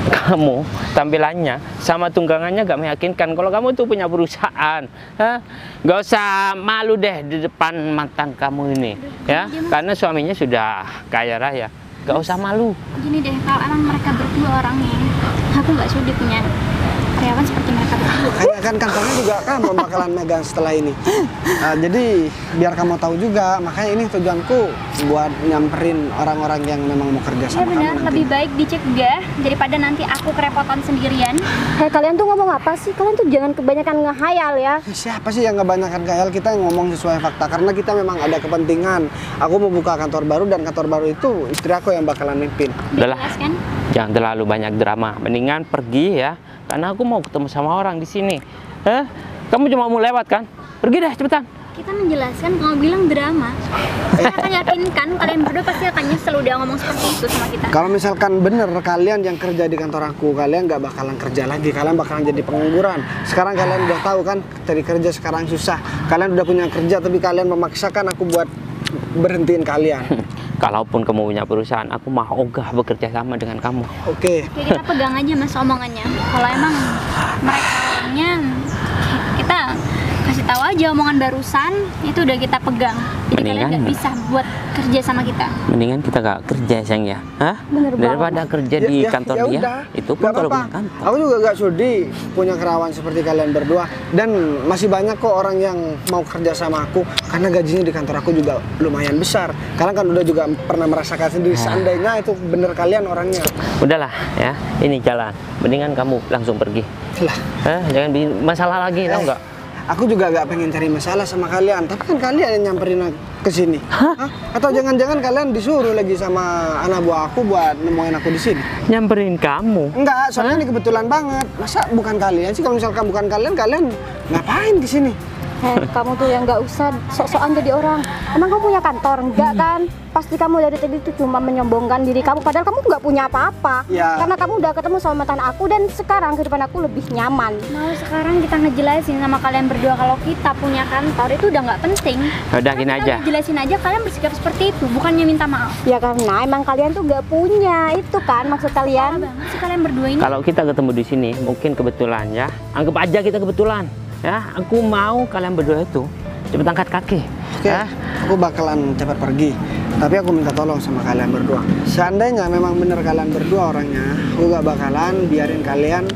Kamu tampilannya sama tunggangannya gak meyakinkan kalau kamu tuh punya perusahaan, hah? Gak usah malu deh di depan mantan kamu ini, ya? Karena suaminya sudah kaya raya. Gak usah malu. Gini deh, kalau emang mereka berdua orangnya, aku nggak sudi punya karyawan seperti mereka berdua. Makanya kan kantornya juga kamu bakalan megang setelah ini. Jadi biar kamu tahu juga, makanya ini tujuanku buat nyamperin orang-orang yang memang mau kerja Ya sama kamu benar, nanti. lebih baik dicegah daripada nanti aku kerepotan sendirian. Hei, kalian tuh ngomong apa sih? Kalian tuh jangan kebanyakan ngehayal ya. Siapa sih yang kebanyakan khayal? Kita yang ngomong sesuai fakta karena kita memang ada kepentingan. Aku mau buka kantor baru dan kantor baru itu istri aku yang bakalan mimpin. Udahlah, Jelas kan? jangan terlalu banyak drama. Mendingan pergi ya, karena aku mau ketemu sama orang di sini. Kamu cuma mau lewat kan? Pergi deh cepetan. Kita menjelaskan, kamu bilang drama. Saya akan yakinkan kalian berdua pasti akan nyesel udah ngomong seperti itu sama kita. Kalau misalkan bener kalian yang kerja di kantor aku, kalian nggak bakalan kerja lagi, kalian bakalan jadi pengangguran. Sekarang kalian udah tahu kan, cari kerja sekarang susah. Kalian udah punya kerja, tapi kalian memaksakan aku buat berhentiin kalian. Kalaupun kamu punya perusahaan, aku mau ogah bekerja sama dengan kamu. Oke. Oke, kita pegang aja mas omongannya. Kalau emang mereka orangnya, kita kasih tahu aja omongan barusan itu udah kita pegang. Jadi kalian Mendingan. nggak bisa buat kerja sama kita. Mendingan kita gak kerja sayang ya, hah? Bener banget. Daripada kerja di kantor dia, udah. itu pun Nggak kalau apa-apa. punya kantor. Aku juga gak sudi punya karyawan seperti kalian berdua. Dan masih banyak kok orang yang mau kerja sama aku karena gajinya di kantor aku juga lumayan besar. Kalian kan udah juga pernah merasakan sendiri. Seandainya itu bener kalian orangnya. Udahlah ya, ini jalan. Mendingan kamu langsung pergi. Lah, Jangan bikin masalah lagi, tau nggak? aku juga gak pengen cari masalah sama kalian. Tapi kan kalian yang nyamperin aku ke sini. Hah? Atau jangan-jangan kalian disuruh lagi sama anak buah aku buat nemuin aku di sini? Nyamperin kamu. Enggak, soalnya ini kebetulan banget. Masa bukan kalian sih? Kalau misalkan bukan kalian, kalian ngapain di sini? Hei, kamu tuh yang nggak usah sok-sokan jadi orang. Emang kamu punya kantor? Enggak kan? Pasti kamu dari tadi tuh cuma menyombongkan diri kamu. Padahal kamu nggak punya apa-apa. Ya. Karena kamu udah ketemu sama mantan aku dan sekarang kehidupan aku lebih nyaman. Mau sekarang kita ngejelasin sama kalian berdua kalau kita punya kantor itu udah nggak penting. Udah gini Kita aja. ngejelasin aja kalian bersikap seperti itu, bukannya minta maaf. Ya karena emang kalian tuh nggak punya itu kan maksud Parah kalian. banget sih kalian berdua ini. Kalau kita ketemu di sini, mungkin kebetulan ya. Anggap aja kita kebetulan. Ya, aku mau kalian berdua itu cepet angkat kaki. Oke, Ya. aku bakalan cepat pergi. Tapi aku minta tolong sama kalian berdua. Seandainya memang bener kalian berdua orangnya, aku gak bakalan biarin kalian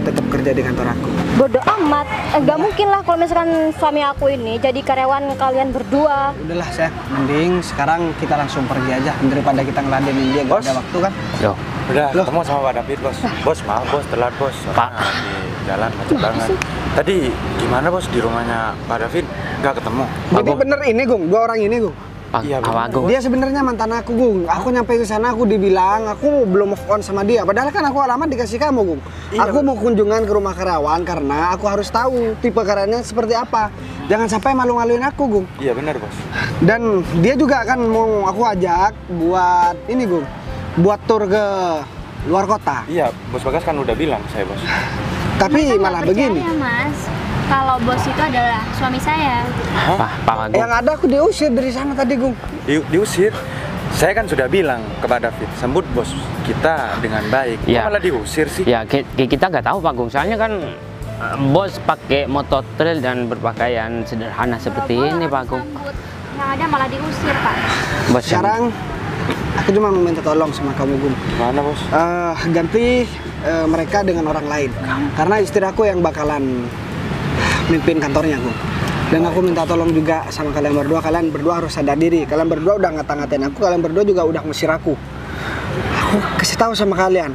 tetap kerja di kantor aku. Bodoh amat. Nggak mungkin lah kalau misalkan suami aku ini jadi karyawan kalian berdua. Udahlah, saya mending sekarang kita langsung pergi aja daripada kita ngeladenin dia gak Bos. ada waktu kan. Yo, Udah Loh. ketemu sama Pak David, bos. Bos, maaf bos, telat bos. Pak. Soalnya di jalan macet banget. Tadi gimana bos di rumahnya Pak David? Nggak ketemu. Jadi Agung. bener ini, Gung, dua orang ini, Gung. Pak Iya, Pak bener. Agung. Dia sebenarnya mantan aku, Gung. Aku nyampe ke sana aku dibilang aku belum move on sama dia. Padahal kan aku alamat dikasih kamu, Gung. Iya, Aku mau kunjungan ke rumah karyawan karena aku harus tahu tipe karyawannya seperti apa. Jangan sampai malu-maluin aku, Gung. Iya benar bos. Dan dia juga akan mau aku ajak buat ini, Gung. Buat tur ke luar kota. Iya, bos Bagas kan udah bilang saya bos. Tapi Kita malah nggak begini. percaya, Mas. Kalau bos itu adalah suami saya. Pak Agung. Yang ada aku diusir dari sana tadi, Gung. Diusir. Saya kan sudah bilang kepada David, sambut bos kita dengan baik. Kok Iya. malah diusir sih? Ya, kita nggak tahu Pak Agung. Soalnya kan bos pakai motor trail dan berpakaian sederhana seperti Kalau ini boleh Pak Agung. disambut, yang ada malah diusir, Pak. Bos yang- Sekarang aku cuma meminta tolong sama kamu, Gung. Gimana bos? Ganti mereka dengan orang lain. Karena istri aku yang bakalan mimpin kantornya, Gung. Dan aku minta tolong juga sama kalian berdua harus sadar diri. Kalian berdua udah ngata-ngatain aku, kalian berdua juga udah ngusir aku. Aku kasih tahu sama kalian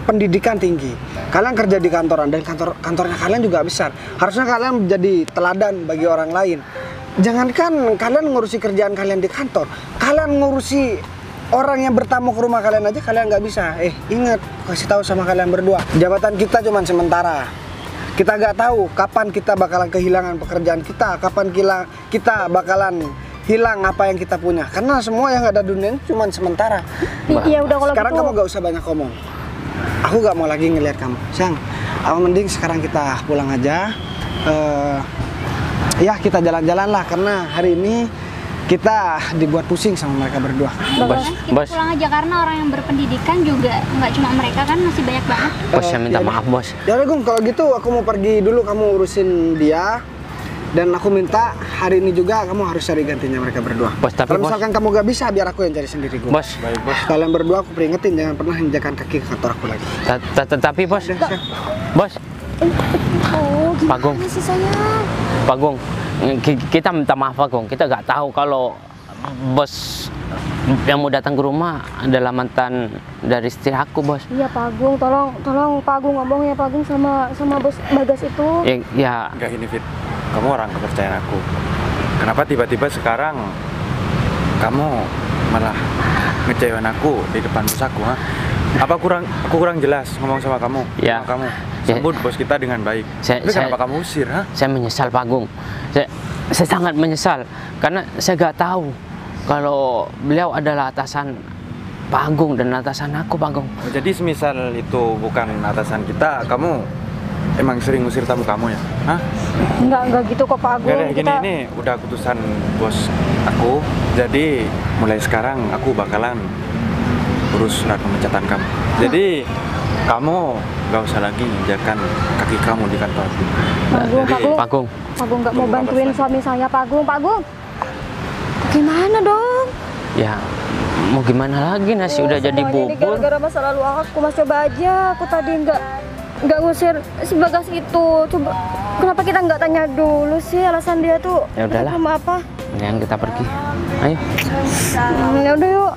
pendidikan tinggi. Kalian kerja di kantoran dan kantornya kalian juga besar. Harusnya kalian menjadi teladan bagi orang lain. Jangankan kalian ngurusi kerjaan kalian di kantor, kalian ngurusi orang yang bertamu ke rumah kalian aja kalian nggak bisa. Ingat, kasih tahu sama kalian berdua, jabatan kita cuma sementara. Kita nggak tahu kapan kita bakalan kehilangan pekerjaan kita, kapan kita bakalan hilang apa yang kita punya. Karena semua yang ada di dunia ini cuma sementara. Iya udah kalau Sekarang gitu. kamu gak usah banyak ngomong. Aku gak mau lagi ngelihat kamu. Sayang, apa mending sekarang kita pulang aja. Ya kita jalan-jalan lah karena hari ini kita dibuat pusing sama mereka berdua. Bos, Kita bos, pulang aja karena orang yang berpendidikan juga nggak cuma mereka kan masih banyak banget. bos saya minta Yaudah. maaf bos. Ya udah, Gung, kalau gitu aku mau pergi dulu, kamu urusin dia. Dan aku minta hari ini juga kamu harus cari gantinya mereka berdua. Bos, tapi kalau bos- misalkan kamu gak bisa, biar aku yang cari sendiri, Gung. Bos, Baik bos. Kalian berdua aku peringetin jangan pernah injakan kaki ke kantor aku lagi. tapi bos, bos, Oh, Pak Gung. gimana sih sayang? Pak Gung, kita minta maaf Pak Gung, kita nggak tahu kalau bos yang mau datang ke rumah adalah mantan dari istri aku, bos. Iya Pak Agung, tolong Pak Agung ngomong ya Pak Agung sama bos Bagas itu. Ya, Enggak gini Fit, kamu orang kepercayaan aku. Kenapa tiba-tiba sekarang kamu malah ngecewain aku di depan bos aku, ha? Apa aku kurang jelas ngomong sama kamu? Ya. Sama kamu Ya. sambut bos kita dengan baik. Tapi kenapa kamu usir, ha? saya menyesal Pak Agung. Saya sangat menyesal karena saya nggak tahu kalau beliau adalah atasan Pak Agung dan atasan aku, Pak Agung. Jadi semisal itu bukan atasan kita, kamu emang sering usir tamu kamu ya? Hah? Enggak gitu kok Pak Agung. Gak deh, gini, ini udah keputusan bos aku. Jadi mulai sekarang aku bakalan urus surat pemecatan kamu. Jadi kamu gak usah lagi injakan kaki kamu di kantor. Pak Agung, Jadi, Pak Agung, Pak Agung nggak mau Tunggu, bantuin Bagas. suami saya Pak Agung. Gimana dong? ya mau gimana lagi, nasi udah jadi Semuanya ini bubur. gara-gara masa lalu aku, Mas. Coba aja aku tadi nggak ngusir si Bagas itu. Coba kenapa kita nggak tanya dulu sih alasan dia tuh? Ya udahlah. Sama apa? Yang kita pergi, ayo. Ya udah yuk.